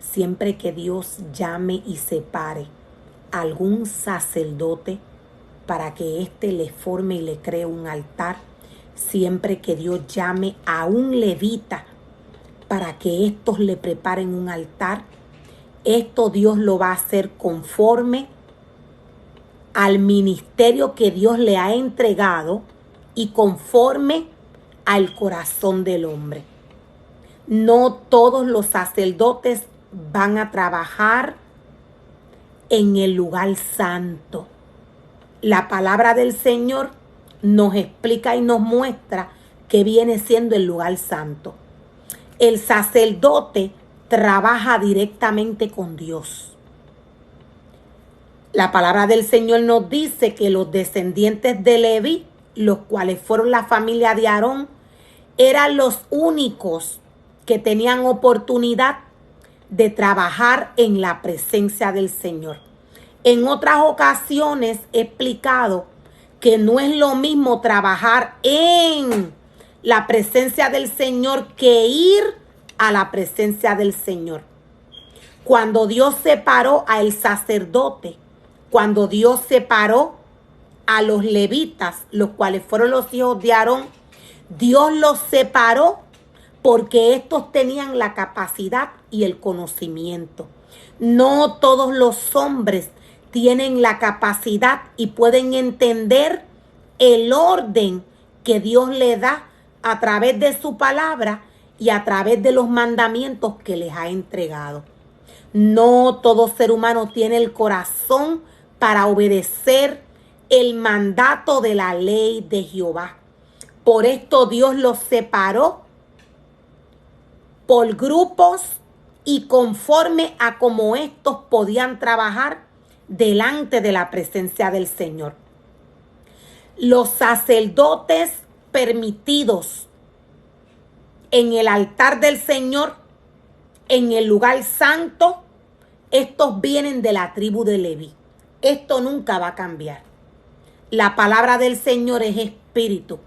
siempre que Dios llame y separe a algún sacerdote para que éste le forme y le cree un altar, siempre que Dios llame a un levita para que estos le preparen un altar, esto Dios lo va a hacer conforme al ministerio que Dios le ha entregado y conforme al corazón del hombre. No todos los sacerdotes van a trabajar en el lugar santo. La palabra del Señor nos explica y nos muestra que viene siendo el lugar santo. El sacerdote trabaja directamente con Dios. La palabra del Señor nos dice que los descendientes de Leví, los cuales fueron la familia de Aarón, eran los únicos que tenían oportunidad de trabajar en la presencia del Señor. En otras ocasiones he explicado que no es lo mismo trabajar en la presencia del Señor que ir a la presencia del Señor. Cuando Dios separó al sacerdote, cuando Dios separó a los levitas, los cuales fueron los hijos de Aarón, Dios los separó porque estos tenían la capacidad y el conocimiento. No todos los hombres tienen la capacidad y pueden entender el orden que Dios le da a través de su palabra y a través de los mandamientos que les ha entregado. No todo ser humano tiene el corazón para obedecer el mandato de la ley de Jehová. Por esto Dios los separó por grupos y conforme a cómo estos podían trabajar delante de la presencia del Señor. Los sacerdotes permitidos en el altar del Señor, en el lugar santo, estos vienen de la tribu de Leví. Esto nunca va a cambiar. La palabra del Señor es espíritu.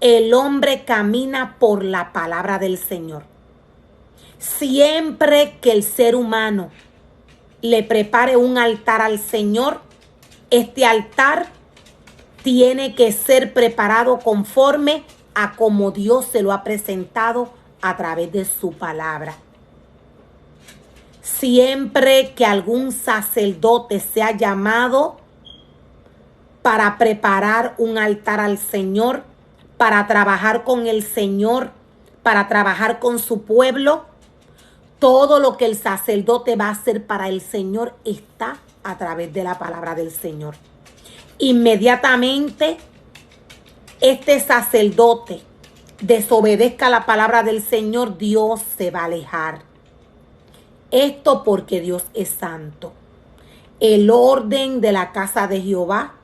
El hombre camina por la palabra del Señor. Siempre que el ser humano le prepare un altar al Señor, este altar tiene que ser preparado conforme a como Dios se lo ha presentado a través de su palabra. Siempre que algún sacerdote sea llamado para preparar un altar al Señor, para trabajar con el Señor, para trabajar con su pueblo, todo lo que el sacerdote va a hacer para el Señor está a través de la palabra del Señor. Inmediatamente este sacerdote desobedezca la palabra del Señor, Dios se va a alejar. Esto porque Dios es santo. El orden de la casa de Jehová,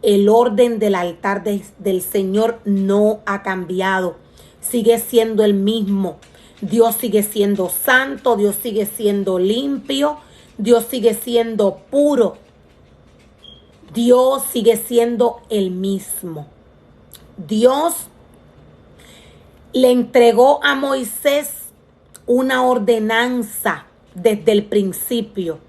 el orden del altar del Señor no ha cambiado. Sigue siendo el mismo. Dios sigue siendo santo, Dios sigue siendo limpio, Dios sigue siendo puro. Dios sigue siendo el mismo. Dios le entregó a Moisés una ordenanza desde el principio.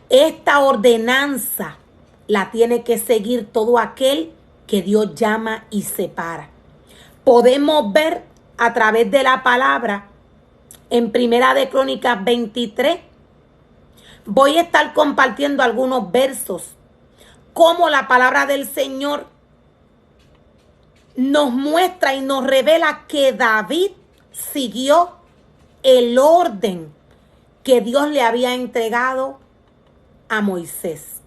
Esta ordenanza la tiene que seguir todo aquel que Dios llama y separa. Podemos ver a través de la palabra en Primera de Crónicas 23. Voy a estar compartiendo algunos versos, cómo la palabra del Señor nos muestra y nos revela que David siguió el orden que Dios le había entregado a Moisés.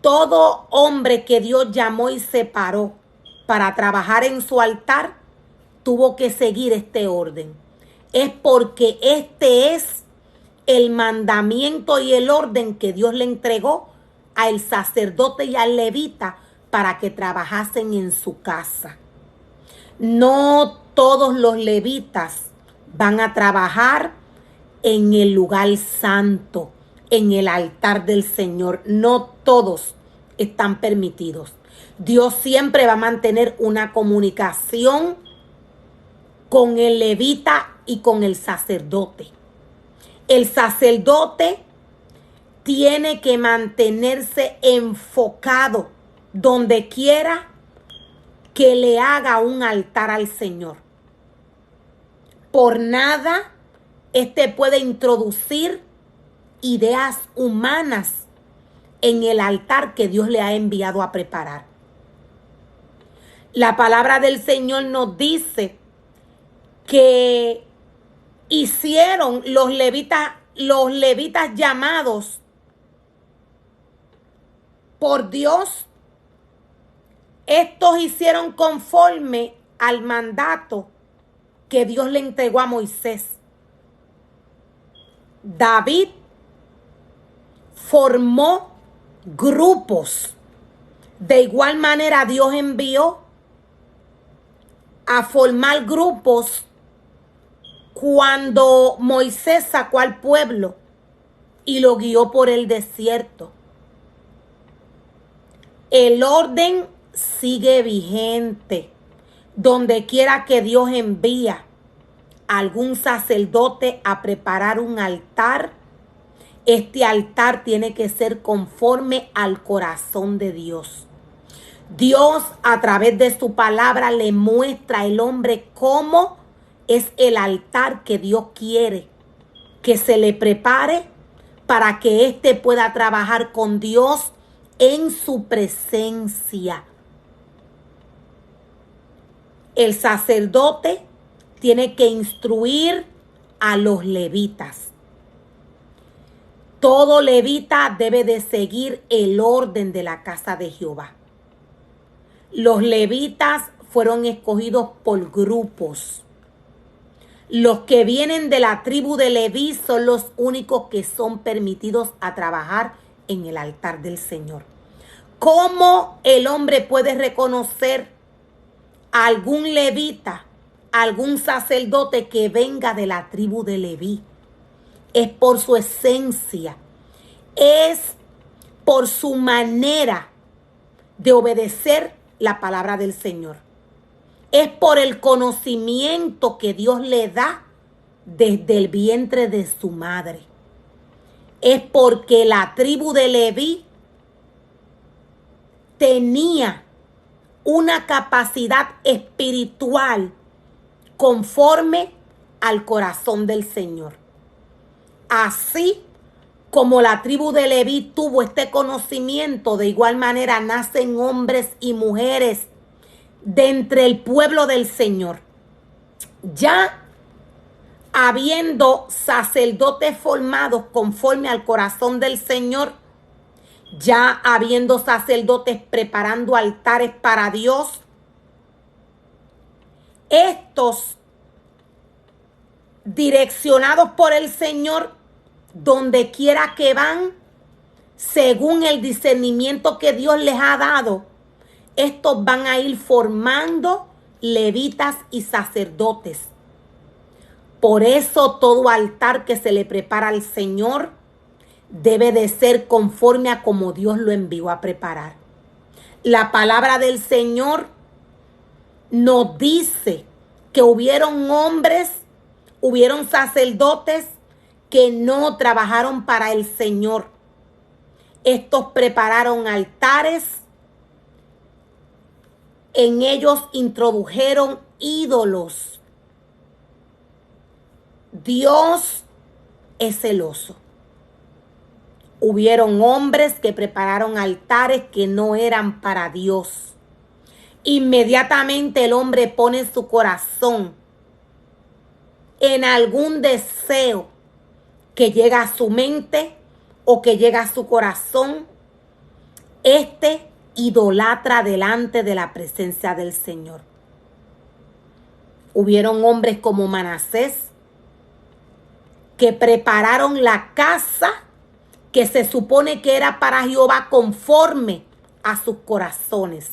Todo hombre que Dios llamó y separó para trabajar en su altar tuvo que seguir este orden. Es porque este es el mandamiento y el orden que Dios le entregó al sacerdote y al levita para que trabajasen en su casa. No todos los levitas van a trabajar en el lugar santo, en el altar del Señor. No todos están permitidos. Dios siempre va a mantener una comunicación con el levita y con el sacerdote. El sacerdote tiene que mantenerse enfocado donde quiera que le haga un altar al Señor. Por nada puede introducir ideas humanas en el altar que Dios le ha enviado a preparar. La palabra del Señor nos dice que hicieron los levitas llamados por Dios. Estos hicieron conforme al mandato que Dios le entregó a Moisés. David formó grupos. De igual manera, Dios envió a formar grupos cuando Moisés sacó al pueblo y lo guió por el desierto. El orden sigue vigente. Donde quiera que Dios envía a algún sacerdote a preparar un altar, este altar tiene que ser conforme al corazón de Dios. Dios, a través de su palabra, le muestra al hombre cómo es el altar que Dios quiere que se le prepare para que éste pueda trabajar con Dios en su presencia. El sacerdote tiene que instruir a los levitas. Todo levita debe de seguir el orden de la casa de Jehová. Los levitas fueron escogidos por grupos. Los que vienen de la tribu de Leví son los únicos que son permitidos a trabajar en el altar del Señor. ¿Cómo el hombre puede reconocer a algún levita, algún sacerdote que venga de la tribu de Leví? Es por su esencia, es por su manera de obedecer la palabra del Señor. Es por el conocimiento que Dios le da desde el vientre de su madre. Es porque la tribu de Leví tenía una capacidad espiritual conforme al corazón del Señor. Así como la tribu de Leví tuvo este conocimiento, de igual manera nacen hombres y mujeres de entre el pueblo del Señor. Ya habiendo sacerdotes formados conforme al corazón del Señor, ya habiendo sacerdotes preparando altares para Dios, estos direccionados por el Señor, donde quiera que van, según el discernimiento que Dios les ha dado, estos van a ir formando levitas y sacerdotes. Por eso todo altar que se le prepara al Señor debe de ser conforme a como Dios lo envió a preparar. La palabra del Señor nos dice que hubieron hombres, hubieron sacerdotes que no trabajaron para el Señor. Estos prepararon altares, en ellos introdujeron ídolos. Dios es celoso. Hubieron hombres que prepararon altares que no eran para Dios. Inmediatamente el hombre pone su corazón en algún deseo que llega a su mente o que llega a su corazón. Idolatra delante de la presencia del Señor. Hubieron hombres como Manasés que prepararon la casa que se supone que era para Jehová conforme a sus corazones.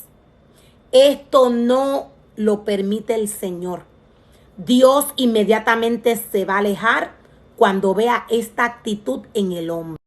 Esto no lo permite el Señor. Dios inmediatamente se va a alejar cuando vea esta actitud en el hombre.